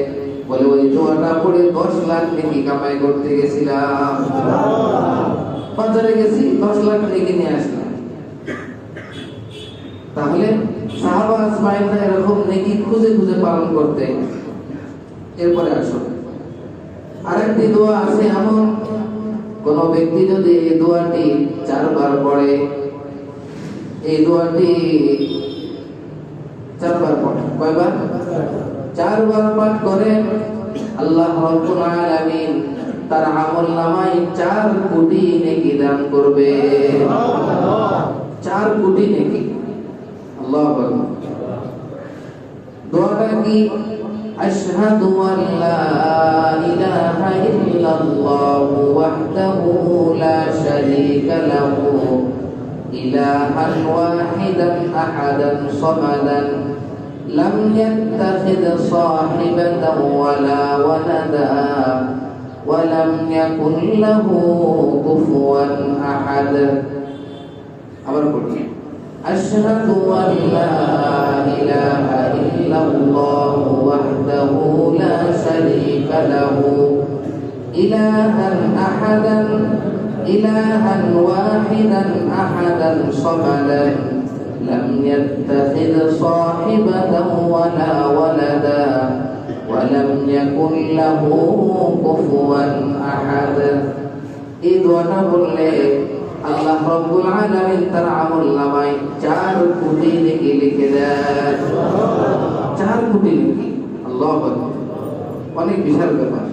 বলে ওই দোয়াটা পড়ে 10 লাখ নেকি কামাই করতে গেছিলাম। বাজারে গেছি 10 লাখ নেকি নিয়ে আসলাম। তাহলে সাহাবা আজমাইনরা এরকম নেকি খুঁজে খুঁজে পালন করতে। এরপরে আসো আরেকটি দোয়া আছে এমন, কোন ব্যক্তি যদি এই দোয়াটি 4 বার পড়ে, এই দোয়াটি 4 বার পড়ে, কয়বার? 4 বার পাঠ করে, আল্লাহ রাব্বুল আলামিন তার আমলনামায় 4 কোটি নেকি দান করবে। 4 কোটি নেকি। আল্লাহু আকবার। দোয়াটা কি? আশহাদু আল্লা ইলাহা ইল্লাল্লাহু ওয়াহদাহু লা শারীকা লাহু ইলাহান ওয়াহিদান আহাদান সামাদান লাম ইয়াত্তাখিদ সাহিবাতান ওয়ালা ওয়ালাদা ওয়া লাম ইয়াকুন লাহু কুফুয়ান আহাদ। আবার পড়ি। আশহাদু আল্লা ইলাহা ইল্লাল্লাহু ওয়াহদাহু লা শারীকা লাহু ইলাহান আহাদান ইলাহান ওয়াহিদান আহাদান সামাদান লাম ইয়াত্তাখিদ সাহিবাতান ওয়ালা ওয়ালাদা ওয়া লাম ইয়াকুন লাহু কুফুয়ান আহাদ। এই দোয়াটা বললে আল্লাহ রাব্বুল আলামিন তার আমলনামায় 4 কোটি নেকি লিখে দেন। 4 কোটি নেকি। আল্লাহু আকবার। অনেক বিশাল ব্যাপার।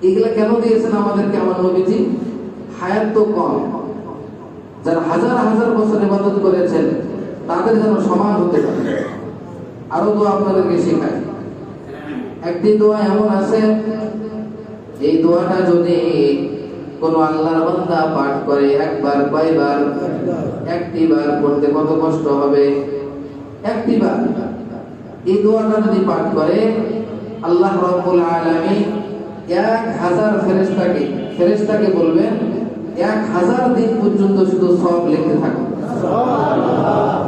এগুলা কেন দিয়েছেন আমাদেরকে আমার নবীজি? হায়াত তো কম, যারা হাজার হাজার বছর ইবাদত করেছেন তাদের যেন সমান হতে পারে। আরো দোয়া আপনাদেরকে শেখায়। একটি দোয়া এমন আছে, এই দোয়াটা যদি কোন আল্লাহর বান্দা পাঠ করে একবার কয়বার? একটি বার পড়তে কত কষ্ট হবে? একটি বার। এই দোয়াটা যদি পাঠ করে আল্লাহ রাব্বুল আলামিন 1000 ফেরেশতাকে বলবেন 1000 দিন পর্যন্ত শুধু সওয়াব লিখতে থাকো। সুবহানাল্লাহ।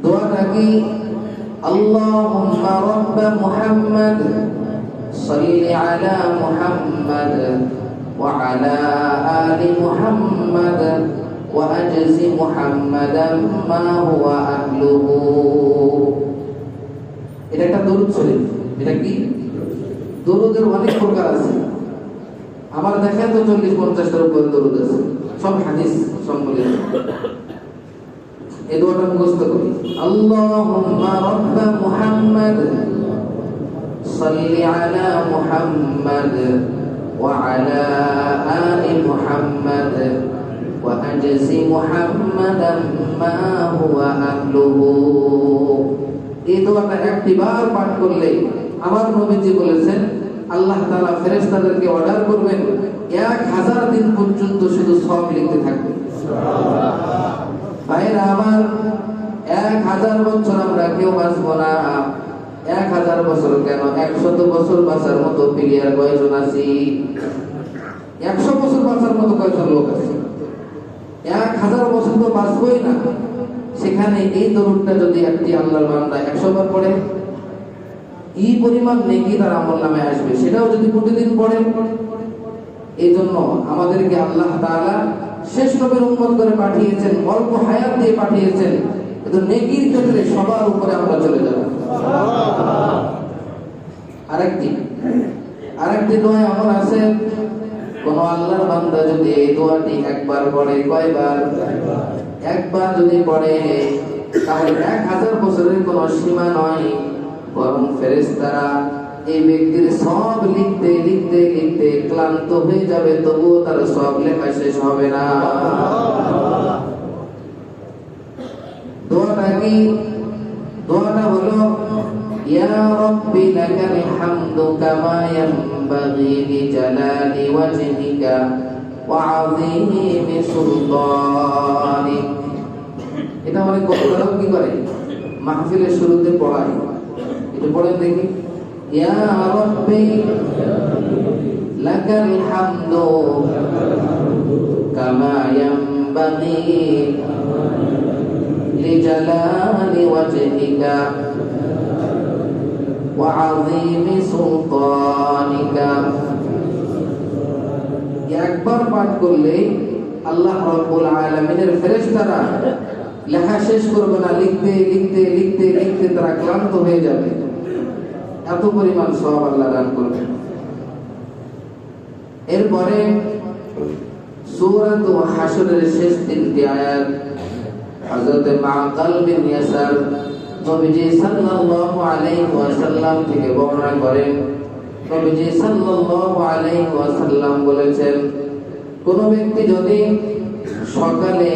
দোয়াটা কি? আল্লাহুম্মা রাব্ব মুহাম্মদ সাল্লি আলা মুহাম্মদ ওয়া আলা আলি মুহাম্মদ ওয়া আজজি মুহাম্মাদাম মা হুয়া আহলুহু। এটা একটা দরুদ শরীফ। এটা কি? দরুদের অনেক প্রকার আছে। আমার দেখেন তো 40-50টার উপর দরুদ আছে, সব হাদিস সম্বলিত। এই দোয়াটা মুখস্থ করি। আল্লাহুম্মা রাব্ব মুহাম্মদ সাল্লি আলা মুহাম্মদ ওয়া আলা আলি মুহাম্মদ ওয়া আজজি মুহাম্মাদাম মা হুয়া আহলুহু। এই দোয়াটা একবার পাঠ করলে আমার নবীজি বলেছেন আল্লাহ তাআলা ফেরেশতাদেরকে অর্ডার করবেন 1000 দিন পর্যন্ত শুধু সওয়াব লিখতে থাকবে। সুবহানাল্লাহ। ভাইরা আমার, 1000 বছর আমরা কেউ বাঁচবো না। 1000 বছর কেন, 100 বছর বাঁচার মতো প্লেয়ার কয়জন আছি? 100 বছর বাঁচার মতো কয়জন লোক আছে? 1000 বছর তো বাঁচবই না। সেখানে এই দরুদটা যদি একটি আল্লাহর বান্দা 100 বার পড়ে, এই পরিমাণ নেকি তার আমলনামায় আসবে, সেটাও যদি প্রতিদিন পড়ে। এই জন্য আমাদেরকে আল্লাহ তাআলা শেষ নবীর উম্মত করে পাঠিয়েছেন, অল্প হায়াত দিয়ে পাঠিয়েছেন। কিন্তু নেকির ক্ষেত্রে সবার উপরে আমরা চলে যাব। সুবহানাল্লাহ। আরেকটি দোয়া এমন আছে, কোন আল্লাহর বান্দা যদি এই দোয়াটি একবার পড়ে, কয়বার? একবার যদি পড়ে তাহলে 1000 বছরের কোনো সীমা নয়, বরং ফেরেশতারা এই ব্যক্তির সব লিখতে লিখতে লিখতে ক্লান্ত হয়ে যাবে, তবুও তার সব লেখা শেষ হবে না। দোয়াটা কি? দোয়াটা হলো ইয়া রাব্বি লাকাল হামদু কামা ইয়ানবাগি লিজালালি ওয়াজহিকা ওয়া আযীমি সুলতানিক। এটা অনেক বড় কি করে মাহফিলের শুরুতে পড়ায়। এটা পড়েন দেখি। ইয়া রাব্বি লাকাল হামদু কামা ইয়ানবাগি লিজালালি ওয়াজহিকা ওয়া আযীমি সুলতানিকা। একবার পাঠ করলে আল্লাহ রাব্বুল আলামিনের ফেরেশতারা লেখা শেষ করবে না, লিখতে লিখতে লিখতে লিখতে তারা ক্লান্ত হয়ে যাবে। এত পরিমাণ সওয়াব আল্লাহ দান করবে। এরপরে সূরাতুল হাশরের শেষ 3টি আয়াত হযরত মাকাল বিন ইয়াসার নবীজি সাল্লাল্লাহু আলাইহি ওয়াসাল্লাম থেকে বর্ণনা করেন। নবীজি সাল্লাল্লাহু আলাইহি ওয়াসাল্লাম বলেছেন, কোন ব্যক্তি যদি সকালে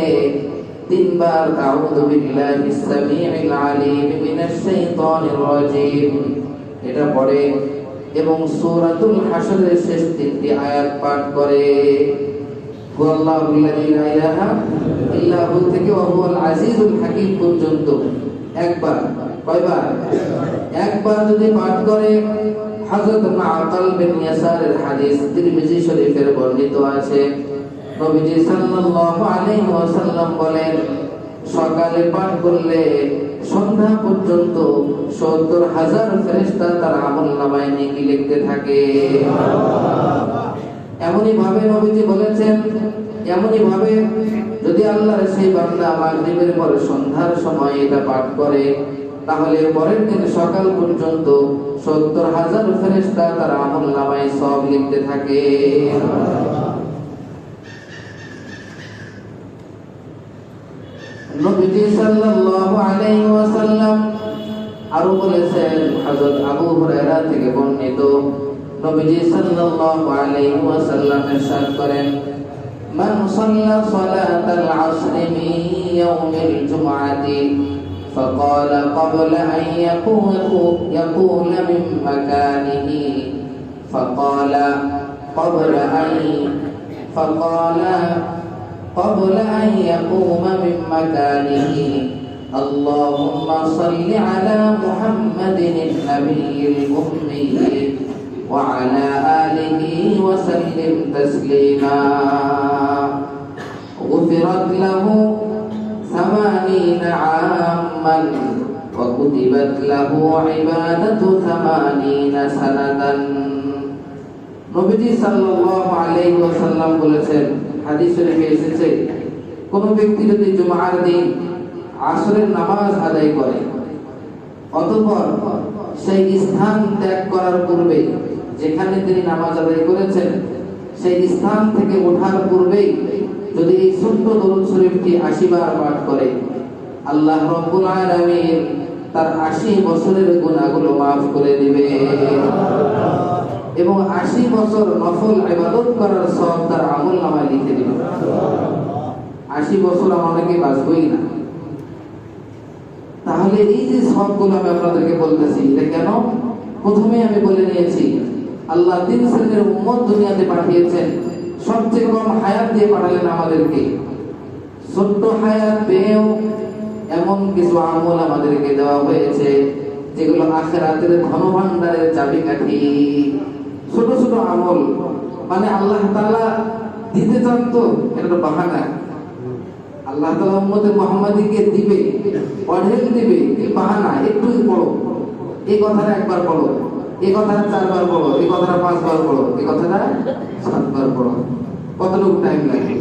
3 বার আউযু বিল্লাহিস সামিউল আলিম মিনাশ শাইতানির রাজীম এটা পড়ে এবং সূরাতুল হাশরের শেষ 3টি আয়াত পাঠ করে, হুয়াল্লাহুল্লাযী লা ইলাহা ইল্লা হু থেকে ওয়া হুয়াল আজিজুল হাকীম পর্যন্ত একবার, কয়বার? একবার যদি পাঠ করে, হযরত মাকাল বিন ইয়াসারের হাদিস তিরমিজি শরীফের বর্ণিত আছে, নবীজি সাল্লাল্লাহু আলাইহি ওয়াসাল্লাম বলেন, সকালে পাঠ করলে সন্ধ্যা পর্যন্ত ৭০,০০০ ফেরেশতা তার আমলনামায় নেকি লিখতে থাকে। এমনই ভাবে নবীজি বলেছেন, এমনই ভাবে যদি আল্লাহর সেই বান্দা মাগরিবের পরে সন্ধ্যার সময় এটা পাঠ করে, তাহলে পরের দিন সকাল পর্যন্ত ৭০,০০০ ফেরেশতা তার আমলনামায় সওয়াব লিখতে থাকে। নবীজি সাল্লাল্লাহু আলাইহি ওয়াসাল্লাম আরো বলেছেন, হযরত আবু হুরায়রা থেকে বর্ণিত, নবীজি সাল্লাল্লাহু আলাইহি ওয়াসাল্লাম ইরশাদ করেন, মান সাল্লা সালাতাল আসর মিন ইয়াউমিল জুমআতি فقال قبل أن يقول من مكانه فقال قبل أن فقال قبل أن يقوم من مكانه اللهم صل على محمد النبي الأمي وعلى آله وسلم تسليما غفرت له 80 عاما وكتبت له عبادة 80 سنة নবীজি সাল্লাল্লাহু আলাইহি ওয়াসাল্লাম বলেছেন, হাদিস শরীফে এসেছে, কোন ব্যক্তি যদি জুমার দিন আসরের নামাজ আদায় করে অতঃপর সেই স্থান ত্যাগ করার পূর্বে, যেখানে তিনি নামাজ আদায় করেছেন সেই স্থান থেকে ওঠার পূর্বেই যদি এই ছোট্ট দরুদ শরীফটি 80 বার পাঠ করে, আল্লাহ রাব্বুল আলামিন তার 80 বছরের গুনাহগুলো maaf করে দিবে এবং 80 বছর নফল ইবাদত করার সওয়াব তার আমলনামায় লিখে দিবে। 80 বছর আমরা অনেকে বাঁচবই না। তাহলে এই যে সবগুলো আমি আপনাদেরকে বলতেছি, এটা কেন? প্রথমে আমি বলে নিয়েছি, আল্লাহ 3 শ্রেণীর উম্মত দুনিয়াতে পাঠিয়েছেন, সবচেয়ে কম হায়াত দিয়ে পাঠালেন আমাদেরকে। ছোট্ট হায়াত পেয়েও এমন কিছু আমল আমাদেরকে দেওয়া হয়েছে যেগুলো আখিরাতের ধনভাণ্ডারের চাবিকাঠি। ছোট ছোট আমল, মানে আল্লাহ তাআলা দিতে চান তো এটা বাহানা। আল্লাহ তাআলা উম্মতে মুহাম্মাদীকে দিবে, অঢেল দিবে, এই বাহানা। একটু পড়ো, এই কথাটা একবার পড়ো, এই কথাটা 4 বার পড়ো, এই কথাটা 5 বার পড়ো, এই কথাটা 7 বার পড়ো। কতটুকু টাইম লাগে?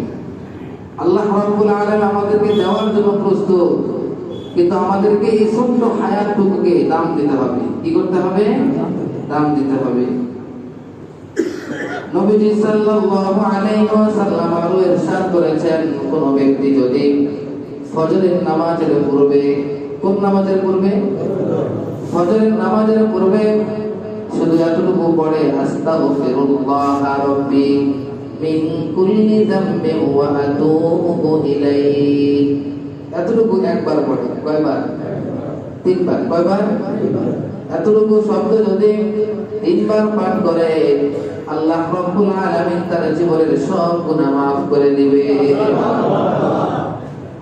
আল্লাহ রাব্বুল আলামিন আমাদেরকে দেওয়ার জন্য প্রস্তুত, কিন্তু আমাদেরকে এই ছোট্ট হায়াতটুকুকে দাম দিতে হবে। কি করতে হবে? দাম দিতে হবে। নবীজি সাল্লাল্লাহু আলাইহি ওয়াসাল্লাম আরো ইরশাদ করেছেন, কোন ব্যক্তি যদি ফজরের নামাজের পূর্বে, কোন নামাজের পূর্বে? ফজরের নামাজের পূর্বে শুধু এতটুকু পড়ে, আস্তাগফিরুল্লাহ রাব্বি মিন কুল্লি যামবিন ওয়া আতুবু ইলাইহি, এতটুকু একবার পড়ে। কয়বার? 3 বার। কয়বার? এতটুকু শব্দ যদি 3 বার পাঠ করে, আল্লাহ রাব্বুল আলামিন তার জীবনের সব গুনাহ maaf করে দিবে।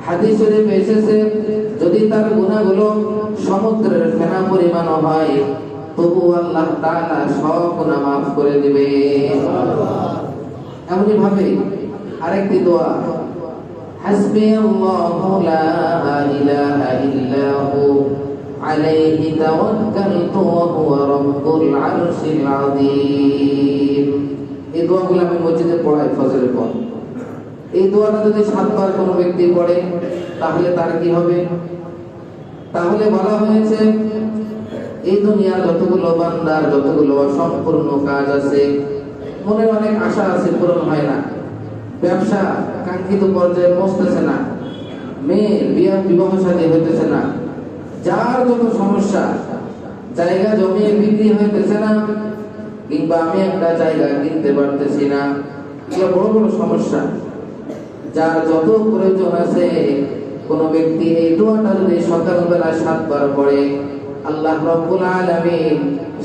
হাদিস শরীফে এসেছে, যদি তার গুনাহগুলো সমুদ্রের ফেনা পরিমাণ হয় তবু আল্লাহ তাআলা সব গুনাহ maaf করে দিবে। এমনি ভাবে আরেকটি দোয়া, হাসবিয়াল্লাহু লা ইলাহা ইল্লা হু আলাইহি তাওয়াক্কালতু ওয়া হুয়া রাব্বুল আরশিল আযীম। এই দোয়াগুলো আমি মসজিদে পড়াই ফজরের পর। এই দোয়াটা যদি 7 বার কোনো ব্যক্তি পড়ে তাহলে তার কি হবে? তাহলে বলা হয়েছে, এই দুনিয়ার যতগুলো বান্দার যতগুলো অসম্পূর্ণ কাজ আছে, মনের অনেক আশা আছে, পূরণ হয় না, ব্যবসা কাঙ্ক্ষিত পর্যায়ে পৌঁছতেছে না, মেয়ে বিবাহ শাদী হইতেছে না, যার যত সমস্যা, জায়গা জমি বিক্রি হইতেছে না, কিংবা আমি একটা জায়গা কিনতে পারতেছি না, এগুলো বড় বড় সমস্যা, যার যত প্রয়োজন আছে, কোন ব্যক্তি এই দোয়াটা যদি সকালবেলা 7 বার পড়ে, আল্লাহ রাব্বুল আলামিন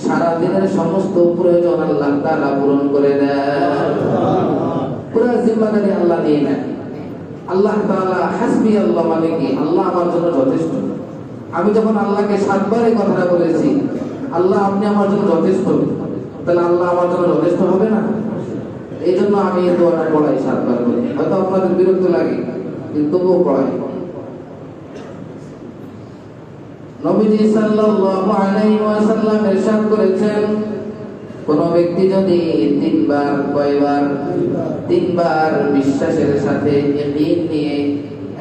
সারা দিনের সমস্ত প্রয়োজন আল্লাহ তাআলা পূরণ করে দেন। পুরো জিম্মাদারি আল্লাহ নিয়ে নেন। আল্লাহ তাআলা হাসবি আল্লাহ, মানে কি? আল্লাহ আমার জন্য যথেষ্ট। আমি যখন আল্লাহকে 7 বার এই কথাটা বলেছি, আল্লাহ আপনি আমার জন্য যথেষ্ট, তাহলে আল্লাহ আমার জন্য যথেষ্ট হবে না? এই জন্য আমি এই দোয়াটা পড়াই 7 বার করে। হয়তো আপনাদের বিরক্ত লাগে, কিন্তু তবুও পড়াই। নবীজি সাল্লাল্লাহু আলাইহি ওয়াসাল্লাম ইরশাদ করেছেন, কোন ব্যক্তি যদি 3 বার, কয়বার? 3 বার বিশ্বাসের সাথে ইয়াকিন নিয়ে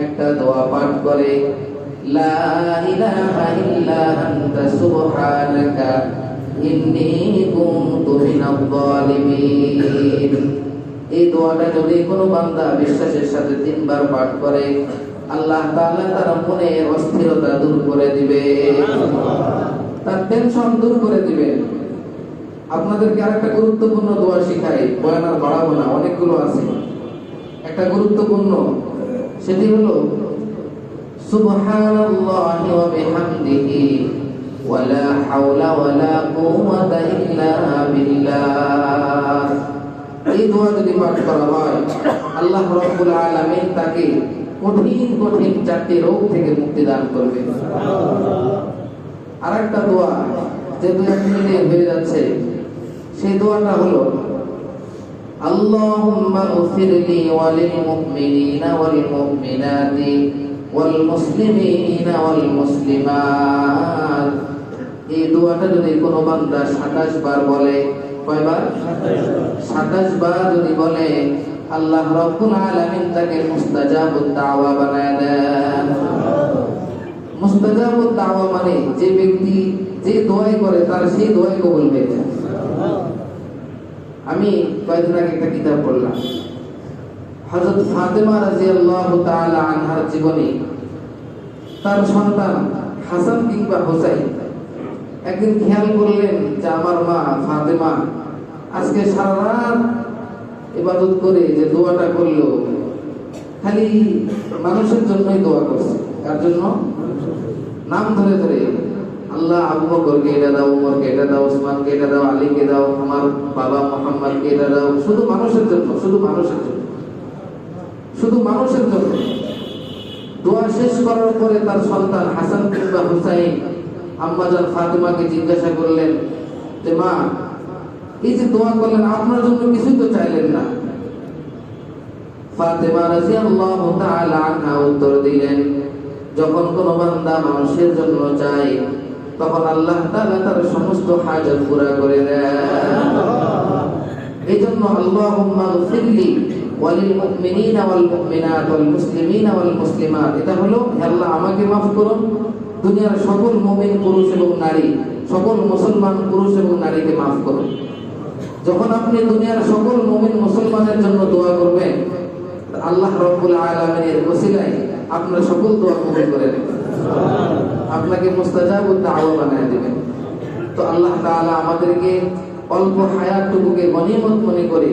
একটা দোয়া পাঠ করে, লা ইলাহা ইল্লা আনতা সুবহানাকা ইন্নী কুনতু মিনাজ জালিমিন, এই দোয়াটা যদি কোনো বান্দা বিশ্বাসের সাথে 3 বার পাঠ করে, আল্লাহ তাআলা তার মনের অস্থিরতা দূর করে দিবে, তার টেনশন দূর করে দিবে। আপনাদেরকে আরেকটা গুরুত্বপূর্ণ দোয়া শিখাই, বয়ান আর বাড়াবো না, অনেকগুলো আছে। একটা গুরুত্বপূর্ণ, সেটি হলো সুবহানাল্লাহি ওয়া বিহামদিহি ওয়া লা হাওলা ওয়া লা কুওয়াতা ইল্লা বিল্লাহ। এই দোয়া যদি পাঠ করা হয়, আল্লাহ রাব্বুল আলামিন তাকে কঠিন কঠিন 4টি রোগ থেকে মুক্তি দান করবে। আরেকটা দোয়া যে 2-1 মিনিটে হয়ে যাচ্ছে, সেই দোয়াটা হলো আল্লাহুম্মা গফিরলি ওয়ালিল মুমিনিনা ওয়াল মুমিনাতি ওয়াল মুসলিমিনা ওয়াল মুসলিমাত। এই দোয়াটা যদি কোনো বান্দা 27 বার বলে, কয়বার? 27 বার যদি বলে, আল্লাহ রাব্বুল আলামিন তাকে মুস্তাজাবুদ দাওয়া বানায় দেন। মুস্তাজাবুদ দাওয়া মানে যে ব্যক্তি যে দোয়াই করে তার সেই দোয়াই কবুল হয়ে যায়। আমি কয়েকদিন আগে একটা কিতাব পড়লাম, হযরত ফাতেমা রাদিয়াল্লাহু তাআলা আনহার জীবনী। তার সন্তান হাসান কিংবা হুসাইন একদিন খেয়াল করলেন যে আমার মা ফাতেমা আজকে সারা রাত ইবাদত করে যে দোয়াটা করলো, খালি মানুষের জন্যই দোয়া করছে। কার জন্য? নাম ধরে ধরে, আল্লাহ আবু বকরকে এটা দাও, উমরকে এটা দাও, ওসমানকে এটা দাও, আলীকে দাও, আমার বাবা মুহাম্মদকে এটা দাও। শুধু মানুষের জন্য, শুধু মানুষের জন্য, শুধু মানুষের জন্য। দোয়া শেষ করার পরে তার সন্তান হাসান কিংবা হুসাইন আম্মাজান ফাতেমাকে জিজ্ঞাসা করলেন যে মা, এই যে দোয়া করলেন আপনার জন্য কিছুই তো চাইলেন না। ফাতেমা রাদিয়াল্লাহু তাআলা আনহা উত্তর দিলেন, যখন কোনো বান্দা মানুষের জন্য চায় তখন আল্লাহ তাআলা তার সমস্ত হাজত পুরা করে দেন। এইজন্য আল্লাহুম্মা গফিরলি ওয়ালিল মুমিনিনা ওয়াল মুমিনাত ওয়াল মুসলিমিনা ওয়াল মুসলিমাত, এটা হলো হে আল্লাহ আমাকে মাফ করুন, দুনিয়ার সকল মুমিন পুরুষ এবং নারী, সকল মুসলমান পুরুষ এবং নারীকে মাফ করুন। যখন আপনি দুনিয়ার সকল মুমিন মুসলমানের জন্য দোয়া করবেন, আল্লাহ রাব্বুল আলামিনের ওসিলায় আপনার সকল দোয়া কবুল করে নেবেন, আপনাকে মুস্তাজাবুদ দাওয়া বানায় দিবেন। তো আল্লাহ তাআলা আমাদেরকে অল্প হায়াতটুকুকে গনিমত মনে করে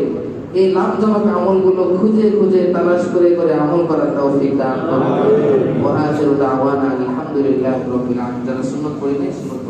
এই লাভজনক আমলগুলো খুঁজে খুঁজে তালাশ করে করে আমল করার তৌফিক দান করুন। ওয়া আখিরু দাওয়ানা আলহামদুলিল্লাহি রাব্বিল আলামিন। যারা সুন্নাত পড়েন সুন্নাত